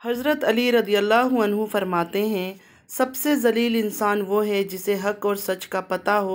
हज़रत अली रदियल्लाहु अन्हु फरमाते हैं, सबसे ज़लील इंसान वो है जिसे हक़ और सच का पता हो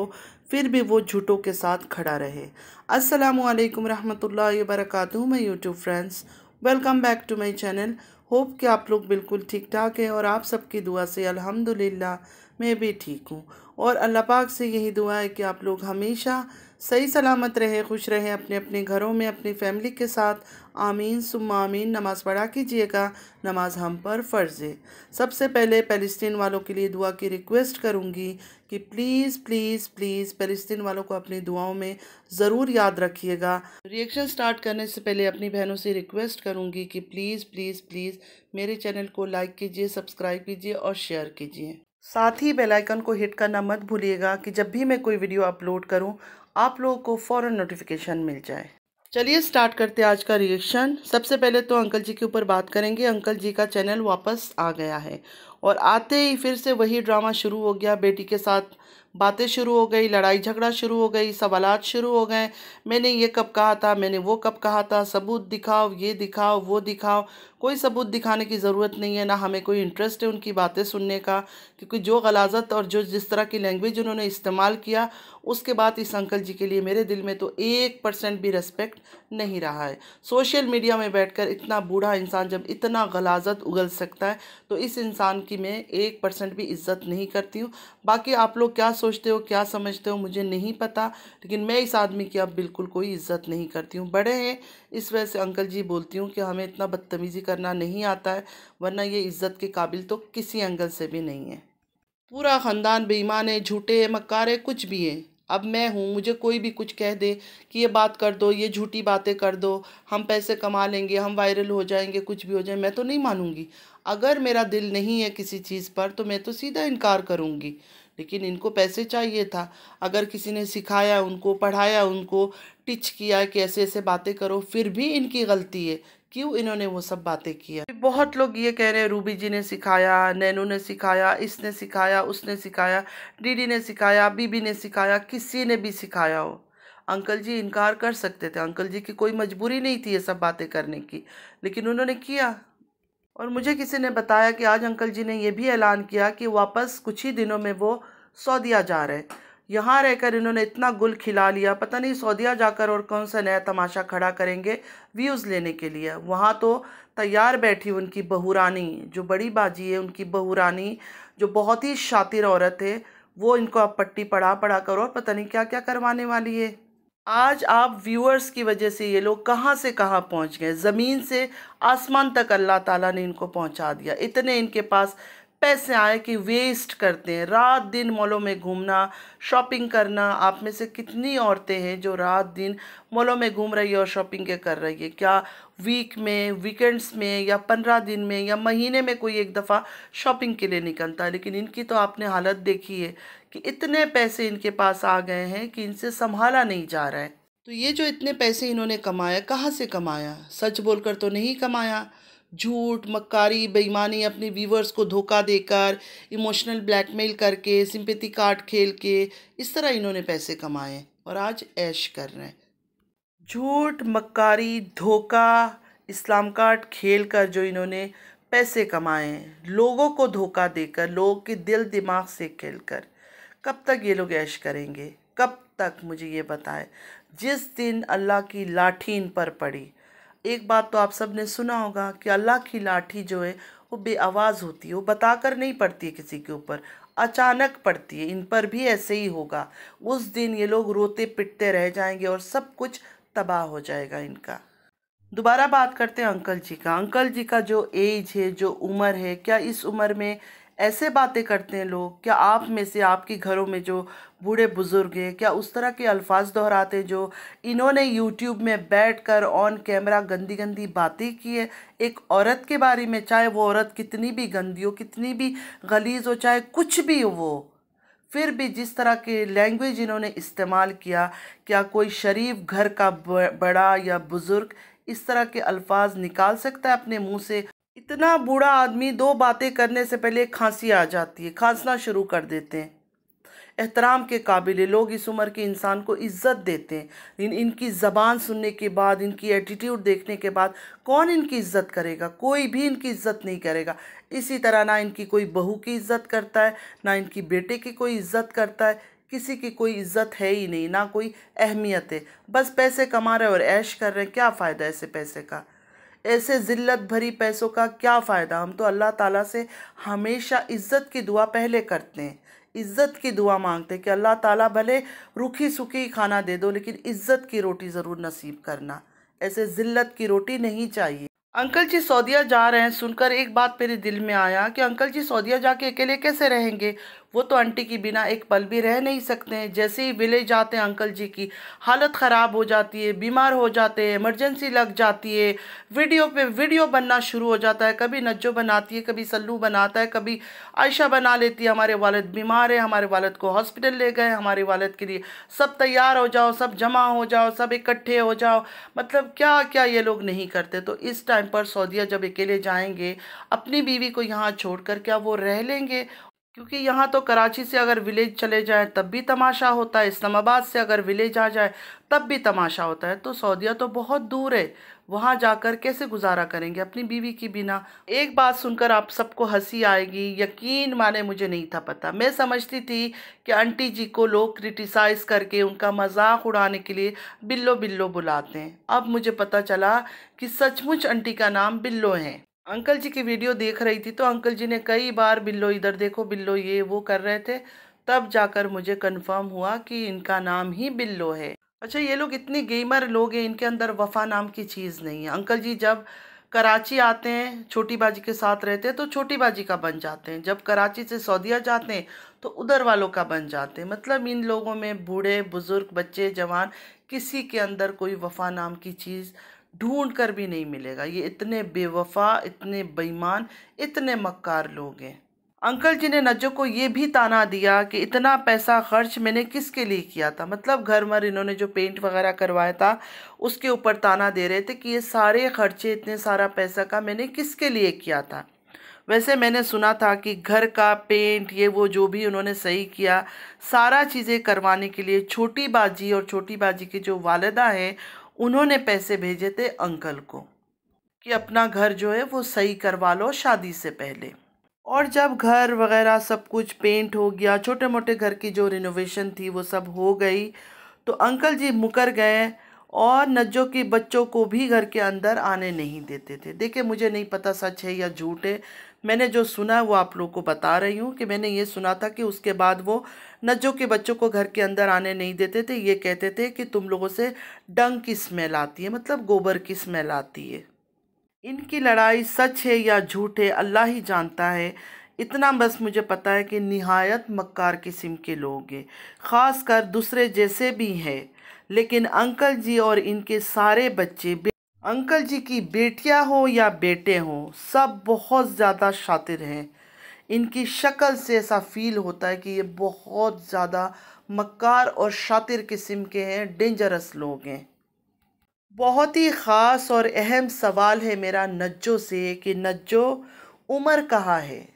फिर भी वो झूठों के साथ खड़ा रहे। अस्सलामु अलैकुम रहमतुल्लाहि व बरकातुहू। My YouTube friends, welcome back to my channel. Hope कि आप लोग बिल्कुल ठीक ठाक हैं और आप सबकी दुआ से अल्हम्दुलिल्लाह मैं भी ठीक हूँ। और अल्लाह पाक से यही दुआ है कि आप लोग हमेशा सही सलामत रहें, खुश रहें अपने अपने घरों में अपनी फैमिली के साथ। आमीन सुम्मा आमीन। नमाज़ पढ़ा कीजिएगा, नमाज हम पर फ़र्ज़ है। सबसे पहले फ़लस्तीन वालों के लिए दुआ की रिक्वेस्ट करूँगी कि प्लीज़ प्लीज़ प्लीज़ फ़लस्तीन वालों को अपनी दुआओं में ज़रूर याद रखिएगा। रिएक्शन स्टार्ट करने से पहले अपनी बहनों से रिक्वेस्ट करूँगी कि प्लीज़ प्लीज़ प्लीज़ मेरे चैनल को लाइक कीजिए, सब्सक्राइब कीजिए और शेयर कीजिए। साथ ही बेल आइकन को हिट करना मत भूलिएगा कि जब भी मैं कोई वीडियो अपलोड करूं आप लोगों को फ़ौरन नोटिफिकेशन मिल जाए। चलिए स्टार्ट करते हैं आज का रिएक्शन। सबसे पहले तो अंकल जी के ऊपर बात करेंगे। अंकल जी का चैनल वापस आ गया है और आते ही फिर से वही ड्रामा शुरू हो गया। बेटी के साथ बातें शुरू हो गई, लड़ाई झगड़ा शुरू हो गई, सवालात शुरू हो गए। मैंने ये कब कहा था, मैंने वो कब कहा था, सबूत दिखाओ, ये दिखाओ, वो दिखाओ। कोई सबूत दिखाने की ज़रूरत नहीं है, ना हमें कोई इंटरेस्ट है उनकी बातें सुनने का, क्योंकि जो गलाज़त और जो जिस तरह की लैंग्वेज उन्होंने इस्तेमाल किया उसके बाद इस अंकल जी के लिए मेरे दिल में तो 1% भी रेस्पेक्ट नहीं रहा है। सोशल मीडिया में बैठकर इतना बूढ़ा इंसान जब इतना गलाज़त उगल सकता है तो इस इंसान की मैं 1% भी इज़्ज़त नहीं करती हूँ। बाकी आप लोग क्या सोचते हो, क्या समझते हो मुझे नहीं पता, लेकिन मैं इस आदमी की अब बिल्कुल कोई इज़्ज़त नहीं करती हूँ। बड़े हैं इस वजह से अंकल जी बोलती हूँ कि हमें इतना बदतमीज़ी करना नहीं आता है, वरना ये इज़्ज़त के काबिल तो किसी एंगल से भी नहीं है। पूरा ख़ानदान बेईमान है, झूठे है, मक्कार है, कुछ भी है। अब मैं हूँ, मुझे कोई भी कुछ कह दे कि ये बात कर दो, ये झूठी बातें कर दो, हम पैसे कमा लेंगे, हम वायरल हो जाएंगे, कुछ भी हो जाए, मैं तो नहीं मानूंगी। अगर मेरा दिल नहीं है किसी चीज़ पर तो मैं तो सीधा इनकार करूँगी। लेकिन इनको पैसे चाहिए था। अगर किसी ने सिखाया उनको, पढ़ाया उनको, टिच किया कि ऐसे ऐसे बातें करो, फिर भी इनकी गलती है। क्यों इन्होंने वो सब बातें किया। बहुत लोग ये कह रहे हैं रूबी जी ने सिखाया, नैनू ने सिखाया, इसने सिखाया, उसने सिखाया, दीदी ने सिखाया, बीबी ने सिखाया, किसी ने भी सिखाया हो। अंकल जी इनकार कर सकते थे, अंकल जी की कोई मजबूरी नहीं थी ये सब बातें करने की, लेकिन उन्होंने किया। और मुझे किसी ने बताया कि आज अंकल जी ने यह भी ऐलान किया कि वापस कुछ ही दिनों में वो सऊदीया जा रहे हैं। यहाँ रहकर इन्होंने इतना गुल खिला लिया, पता नहीं सऊदीया जाकर और कौन सा नया तमाशा खड़ा करेंगे व्यूज़ लेने के लिए। वहाँ तो तैयार बैठी उनकी बहू रानी, जो बड़ी बाजी है उनकी बहू रानी, जो बहुत ही शातिर औरत है, वो इनको अब पट्टी पढ़ा पढ़ा कर और पता नहीं क्या क्या करवाने वाली है। आज आप व्यूअर्स की वजह से ये लोग कहाँ से कहाँ पहुँच गए। ज़मीन से आसमान तक अल्लाह ताला ने इनको पहुँचा दिया। इतने इनके पास पैसे आए कि वेस्ट करते हैं। रात दिन मॉलों में घूमना, शॉपिंग करना। आप में से कितनी औरतें हैं जो रात दिन मॉलों में घूम रही है और शॉपिंग के कर रही है। क्या वीक में, वीकेंड्स में, या 15 दिन में, या महीने में कोई एक दफ़ा शॉपिंग के लिए निकलता है। लेकिन इनकी तो आपने हालत देखी है कि इतने पैसे इनके पास आ गए हैं कि इनसे संभाला नहीं जा रहा है। तो ये जो इतने पैसे इन्होंने कमाया, कहाँ से कमाया? सच बोलकर तो नहीं कमाया। झूठ, मक्कारी, बेईमानी, अपने व्यूवर्स को धोखा देकर, इमोशनल ब्लैकमेल करके, सिंपैथी कार्ड खेल के, इस तरह इन्होंने पैसे कमाए और आज ऐश कर रहे हैं। झूठ, मक्कारी, धोखा, इस्लाम कार्ड खेल कर जो इन्होंने पैसे कमाए हैं, लोगों को धोखा देकर, लोगों के दिल दिमाग से खेलकर, कब तक ये लोग ऐश करेंगे? कब तक, मुझे ये बताएं। जिस दिन अल्लाह की लाठी इन पर पड़ी, एक बात तो आप सब ने सुना होगा कि अल्लाह की लाठी जो है वो बेआवाज़ होती है, वो बताकर नहीं पड़ती है किसी के ऊपर, अचानक पड़ती है। इन पर भी ऐसे ही होगा। उस दिन ये लोग रोते पिटते रह जाएंगे और सब कुछ तबाह हो जाएगा इनका। दोबारा बात करते हैं अंकल जी का। अंकल जी का जो एज है, जो उम्र है, क्या इस उम्र में ऐसे बातें करते हैं लोग? क्या आप में से, आपके घरों में जो बूढ़े बुजुर्ग हैं, क्या उस तरह के अल्फाज दोहराते हैं जो इन्होंने यूट्यूब में बैठकर ऑन कैमरा गंदी गंदी बातें की है एक औरत के बारे में? चाहे वो औरत कितनी भी गंदी हो, कितनी भी गलीज हो, चाहे कुछ भी हो, वो फिर भी जिस तरह के लैंग्वेज इन्होंने इस्तेमाल किया, क्या कोई शरीफ घर का बड़ा या बुज़ुर्ग इस तरह के अल्फाज निकाल सकता है अपने मुंह से? इतना बूढ़ा आदमी दो बातें करने से पहले खांसी आ जाती है, खांसना शुरू कर देते हैं। एहतराम के काबिल है। लोग इस उम्र के इंसान को इज़्ज़त देते हैं। इनकी ज़बान सुनने के बाद, इनकी एटीट्यूड देखने के बाद कौन इनकी इज़्ज़त करेगा? कोई भी इनकी इज़्ज़त नहीं करेगा। इसी तरह ना इनकी कोई बहू की इज़्ज़त करता है, ना इनकी बेटे की कोई इज़्ज़त करता है। किसी की कोई इज़्ज़त है ही नहीं, ना कोई अहमियत है। बस पैसे कमा रहे और ऐश कर रहे हैं। क्या फ़ायदा ऐसे पैसे का? ऐसे ज़िल्लत भरी पैसों का क्या फ़ायदा? हम तो अल्लाह ताला से हमेशा इज़्ज़त की दुआ पहले करते हैं। इज़्ज़त की दुआ मांगते हैं कि अल्लाह ताला भले रूखी सूखी खाना दे दो, लेकिन इज़्ज़त की रोटी ज़रूर नसीब करना। ऐसे ज़िल्लत की रोटी नहीं चाहिए। अंकल जी सऊदीया जा रहे हैं, सुनकर एक बात मेरे दिल में आया कि अंकल जी सऊदीया जाके अकेले कैसे रहेंगे? वो तो आंटी के बिना एक पल भी रह नहीं सकते हैं। जैसे ही विलेज जाते हैं अंकल जी की हालत ख़राब हो जाती है, बीमार हो जाते हैं, इमरजेंसी लग जाती है, वीडियो पे वीडियो बनना शुरू हो जाता है। कभी नज्जो बनाती है, कभी सल्लू बनाता है, कभी आयशा बना लेती है। हमारे वालिद बीमार है, हमारे वालिद को हॉस्पिटल ले गए, हमारे वालिद के लिए सब तैयार हो जाओ, सब जमा हो जाओ, सब इकट्ठे हो जाओ। मतलब क्या क्या ये लोग नहीं करते। तो इस टाइम पर सऊदीया जब अकेले जाएंगे, अपनी बीवी को यहाँ छोड़कर, क्या वो रह लेंगे? क्योंकि यहाँ तो कराची से अगर विलेज चले जाए तब भी तमाशा होता है, इस्लामाबाद से अगर विलेज आ जाए तब भी तमाशा होता है। तो सऊदीया तो बहुत दूर है, वहाँ जाकर कैसे गुजारा करेंगे अपनी बीवी के बिना? एक बात सुनकर आप सबको हंसी आएगी, यकीन माने मुझे नहीं था पता। मैं समझती थी कि आंटी जी को लोग क्रिटिसाइज़ करके उनका मजाक उड़ाने के लिए बिल्लो बिल्लो बुलाते हैं। अब मुझे पता चला कि सचमुच आंटी का नाम बिल्लो है। अंकल जी की वीडियो देख रही थी तो अंकल जी ने कई बार बिल्लो इधर देखो, बिल्लो ये वो कर रहे थे। तब जाकर मुझे कंफर्म हुआ कि इनका नाम ही बिल्लो है। अच्छा, ये लोग इतने गेमर लोग हैं, इनके अंदर वफा नाम की चीज़ नहीं है। अंकल जी जब कराची आते हैं, छोटी बाजी के साथ रहते हैं तो छोटी बाजी का बन जाते हैं। जब कराची से सऊदीया जाते हैं तो उधर वालों का बन जाते हैं। मतलब इन लोगों में बूढ़े बुजुर्ग बच्चे जवान किसी के अंदर कोई वफा नाम की चीज़ ढूंढ कर भी नहीं मिलेगा। ये इतने बेवफा, इतने बेईमान, इतने मक्कार लोग हैं। अंकल जी ने नज्जो को ये भी ताना दिया कि इतना पैसा खर्च मैंने किसके लिए किया था। मतलब घर मर इन्होंने जो पेंट वगैरह करवाया था उसके ऊपर ताना दे रहे थे कि ये सारे खर्चे, इतने सारा पैसा का मैंने किसके लिए किया था। वैसे मैंने सुना था कि घर का पेंट ये वो जो भी उन्होंने सही किया, सारा चीज़ें करवाने के लिए छोटी बाजी और छोटी बाजी की जो वालिदा है उन्होंने पैसे भेजे थे अंकल को कि अपना घर जो है वो सही करवा लो शादी से पहले। और जब घर वगैरह सब कुछ पेंट हो गया, छोटे मोटे घर की जो रिनोवेशन थी वो सब हो गई, तो अंकल जी मुकर गए और नज्जो के बच्चों को भी घर के अंदर आने नहीं देते थे। देखिए, मुझे नहीं पता सच है या झूठ है। मैंने जो सुना है वो आप लोगों को बता रही हूँ कि मैंने ये सुना था कि उसके बाद वो नज्जो के बच्चों को घर के अंदर आने नहीं देते थे। ये कहते थे कि तुम लोगों से डंग की स्मेल आती है, मतलब गोबर की स्मेल आती है। इनकी लड़ाई सच है या झूठ है अल्लाह ही जानता है। इतना बस मुझे पता है कि निहायत मक्कार किस्म के लोग हैं, ख़ास कर दूसरे जैसे भी हैं। लेकिन अंकल जी और इनके सारे बच्चे, अंकल जी की बेटियां हो या बेटे हों, सब बहुत ज़्यादा शातिर हैं। इनकी शक्ल से ऐसा फील होता है कि ये बहुत ज़्यादा मक्कार और शातिर किस्म के हैं, डेंजरस लोग हैं। बहुत ही ख़ास और अहम सवाल है मेरा नज्जो से कि नज्जो, उमर कहाँ है?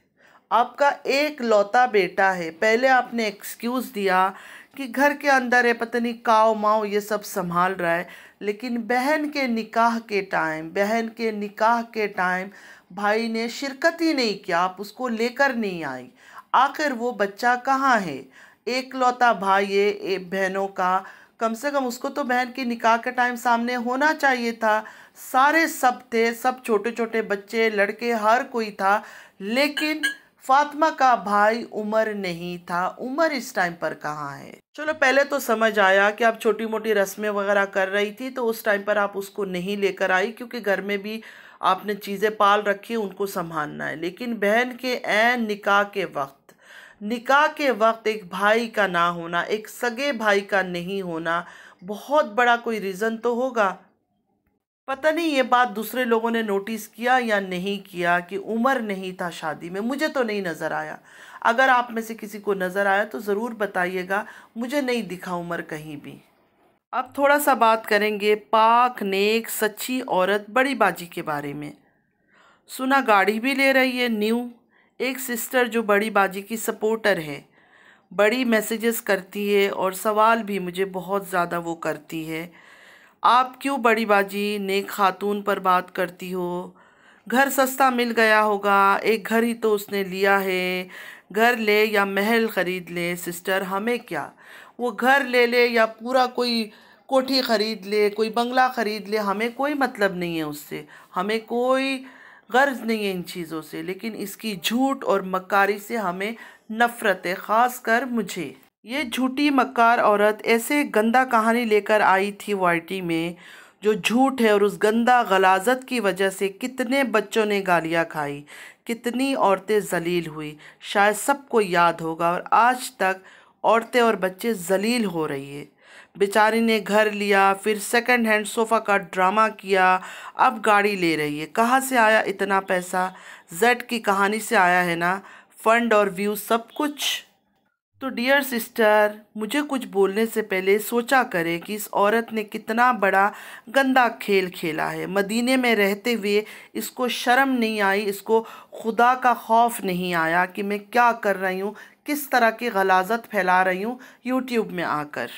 आपका एक लौता बेटा है। पहले आपने एक्सक्यूज़ दिया कि घर के अंदर है, पता नहीं काव माव ये सब संभाल रहा है। लेकिन बहन के निकाह के टाइम, भाई ने शिरकत ही नहीं किया, आप उसको लेकर नहीं आई। आखिर वो बच्चा कहाँ है? एक लौता भाई है बहनों का, कम से कम उसको तो बहन की निकाह के टाइम सामने होना चाहिए था। सारे सब थे, सब छोटे छोटे बच्चे लड़के हर कोई था, लेकिन फातिमा का भाई उमर नहीं था। उमर इस टाइम पर कहाँ है? चलो, पहले तो समझ आया कि आप छोटी मोटी रस्में वगैरह कर रही थी तो उस टाइम पर आप उसको नहीं लेकर आई, क्योंकि घर में भी आपने चीज़ें पाल रखी, उनको संभालना है। लेकिन बहन के ऐन निकाह के वक्त एक भाई का ना होना, एक सगे भाई का नहीं होना, बहुत बड़ा कोई रीज़न तो होगा। पता नहीं ये बात दूसरे लोगों ने नोटिस किया या नहीं किया कि उमर नहीं था शादी में। मुझे तो नहीं नज़र आया। अगर आप में से किसी को नज़र आया तो ज़रूर बताइएगा, मुझे नहीं दिखा उमर कहीं भी। अब थोड़ा सा बात करेंगे पाक नेक सच्ची औरत बड़ी बाजी के बारे में। सुना गाड़ी भी ले रही है न्यू। एक सिस्टर जो बड़ी बाजी की सपोर्टर है, बड़ी मैसेजेस करती है और सवाल भी मुझे बहुत ज़्यादा वो करती है। आप क्यों बड़ी बाजी नेक खातून पर बात करती हो? घर सस्ता मिल गया होगा, एक घर ही तो उसने लिया है। घर ले या महल ख़रीद ले सिस्टर, हमें क्या। वो घर ले ले या पूरा कोई कोठी ख़रीद ले, कोई बंगला ख़रीद ले, हमें कोई मतलब नहीं है उससे। हमें कोई गर्ज नहीं है इन चीज़ों से, लेकिन इसकी झूठ और मक्कारी से हमें नफ़रत है, ख़ास कर मुझे। ये झूठी मक्कार औरत ऐसे गंदा कहानी लेकर आई थी वाईटी में, जो झूठ है, और उस गंदा गलाजत की वजह से कितने बच्चों ने गालियाँ खाई, कितनी औरतें जलील हुई, शायद सबको याद होगा। और आज तक औरतें और बच्चे जलील हो रही है। बेचारी ने घर लिया, फिर सेकंड हैंड सोफ़ा का ड्रामा किया, अब गाड़ी ले रही है। कहाँ से आया इतना पैसा? जेड की कहानी से आया है ना, फंड और व्यू सब कुछ। तो डियर सिस्टर, मुझे कुछ बोलने से पहले सोचा करें कि इस औरत ने कितना बड़ा गंदा खेल खेला है। मदीने में रहते हुए इसको शर्म नहीं आई, इसको खुदा का खौफ नहीं आया कि मैं क्या कर रही हूँ, किस तरह की गलाजत फैला रही हूँ यूट्यूब में आकर।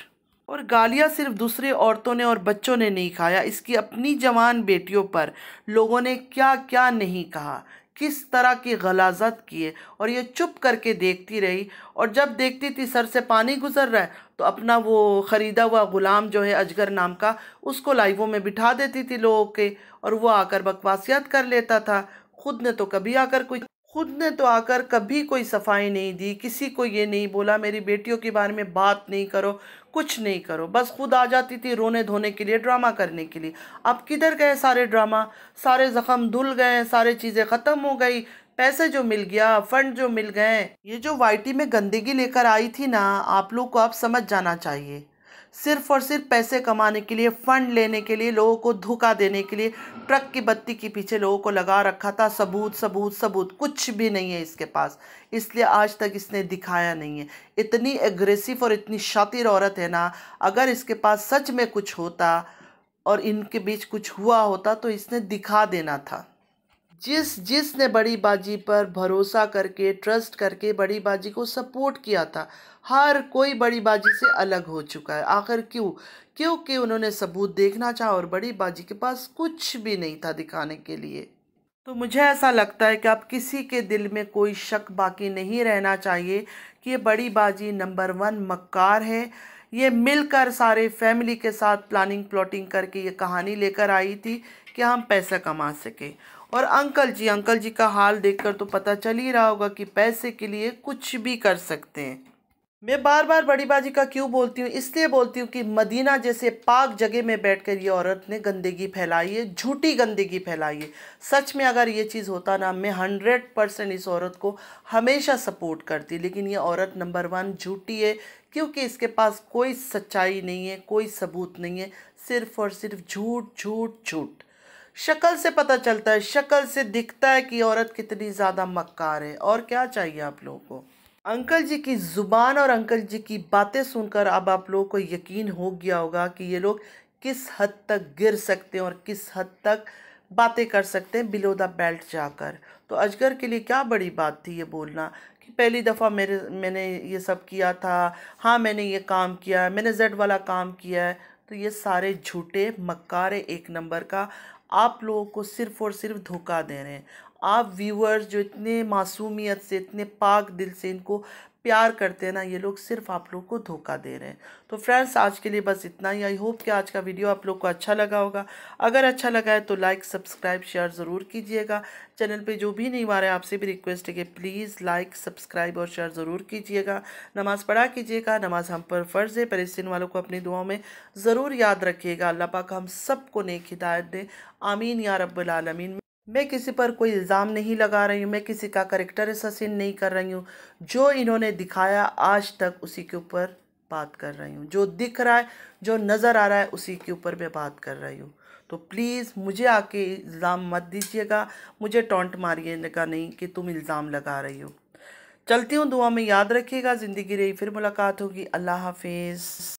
और गालियाँ सिर्फ दूसरे औरतों ने और बच्चों ने नहीं खाया, इसकी अपनी जवान बेटियों पर लोगों ने क्या क्या नहीं कहा, किस तरह की गलाजत किए, और ये चुप करके देखती रही। और जब देखती थी सर से पानी गुजर रहा है, तो अपना वो ख़रीदा हुआ ग़ुलाम जो है अजगर नाम का, उसको लाइवों में बिठा देती थी लोगों के, और वो आकर बकवासियत कर लेता था। खुद ने तो आकर कभी कोई सफाई नहीं दी, किसी को ये नहीं बोला मेरी बेटियों के बारे में बात नहीं करो, कुछ नहीं करो। बस खुद आ जाती थी रोने धोने के लिए, ड्रामा करने के लिए। अब किधर गए सारे ड्रामा? सारे जख्म धुल गए, सारे चीज़ें ख़त्म हो गई, पैसे जो मिल गया, फंड जो मिल गए। ये जो वाईटी में गंदगी लेकर आई थी ना, आप लोग को अब समझ जाना चाहिए। सिर्फ और सिर्फ पैसे कमाने के लिए, फंड लेने के लिए, लोगों को धोखा देने के लिए ट्रक की बत्ती के पीछे लोगों को लगा रखा था। सबूत सबूत सबूत कुछ भी नहीं है इसके पास, इसलिए आज तक इसने दिखाया नहीं है। इतनी एग्रेसिव और इतनी शातिर औरत है ना, अगर इसके पास सच में कुछ होता और इनके बीच कुछ हुआ होता तो इसने दिखा देना था। जिसने बड़ी बाजी पर भरोसा करके, ट्रस्ट करके बड़ी बाजी को सपोर्ट किया था, हर कोई बड़ी बाजी से अलग हो चुका है। आखिर क्यों? क्योंकि उन्होंने सबूत देखना चाहा और बड़ी बाजी के पास कुछ भी नहीं था दिखाने के लिए। तो मुझे ऐसा लगता है कि अब किसी के दिल में कोई शक बाकी नहीं रहना चाहिए कि ये बड़ी बाजी नंबर 1 मक्कार है। ये मिलकर सारे फैमिली के साथ प्लानिंग प्लॉटिंग करके ये कहानी लेकर आई थी कि हम पैसा कमा सके। और अंकल जी का हाल देखकर तो पता चल ही रहा होगा कि पैसे के लिए कुछ भी कर सकते हैं। मैं बार बार बड़ी बाजी का क्यों बोलती हूँ? इसलिए बोलती हूँ कि मदीना जैसे पाक जगह में बैठकर ये औरत ने गंदगी फैलाई है, झूठी गंदगी फैलाई है। सच में अगर ये चीज़ होता ना, मैं 100% इस औरत को हमेशा सपोर्ट करती, लेकिन ये औरत नंबर 1 झूठी है, क्योंकि इसके पास कोई सच्चाई नहीं है, कोई सबूत नहीं है, सिर्फ और सिर्फ झूठ झूठ झूठ। शक्ल से पता चलता है, शक्ल से दिखता है कि औरत कितनी ज़्यादा मक्कार है। और क्या चाहिए आप लोगों को? अंकल जी की ज़ुबान और अंकल जी की बातें सुनकर अब आप लोगों को यकीन हो गया होगा कि ये लोग किस हद तक गिर सकते हैं और किस हद तक बातें कर सकते हैं बिलो द बेल्ट जाकर। तो अजगर के लिए क्या बड़ी बात थी ये बोलना कि पहली दफ़ा मैंने ये सब किया था, हाँ मैंने ये काम किया है, मैंने जेड वाला काम किया है। तो ये सारे झूठे मक्कार एक नंबर का, आप लोगों को सिर्फ़ और सिर्फ धोखा दे रहे हैं। आप व्यूअर्स जो इतने मासूमियत से, इतने पाक दिल से इनको प्यार करते हैं ना, ये लोग सिर्फ आप लोग को धोखा दे रहे हैं। तो फ्रेंड्स, आज के लिए बस इतना ही। आई होप कि आज का वीडियो आप लोग को अच्छा लगा होगा। अगर अच्छा लगा है तो लाइक सब्सक्राइब शेयर ज़रूर कीजिएगा। चैनल पे जो भी नहीं आ रहा है आपसे भी रिक्वेस्ट है कि प्लीज़ लाइक सब्सक्राइब और शेयर ज़रूर कीजिएगा। नमाज़ पढ़ा कीजिएगा, नमाज़ हम पर फ़र्ज़ है। फ़लस्तीन वालों को अपनी दुआओं में ज़रूर याद रखिएगा। अल्लाह पाक हम सबको नेक हिदायत दे, आमीन या रब्बुल आलमीन। मैं किसी पर कोई इल्ज़ाम नहीं लगा रही हूँ, मैं किसी का कैरेक्टर असैसिन नहीं कर रही हूँ। जो इन्होंने दिखाया आज तक उसी के ऊपर बात कर रही हूँ। जो दिख रहा है, जो नज़र आ रहा है, उसी के ऊपर मैं बात कर रही हूँ। तो प्लीज़ मुझे आके इल्ज़ाम मत दीजिएगा, मुझे टॉन्ट मारिएगा नहीं कि तुम इल्ज़ाम लगा रही हो। चलती हूँ, दुआ में याद रखिएगा। ज़िंदगी रही फिर मुलाकात होगी। अल्लाह हाफिज़।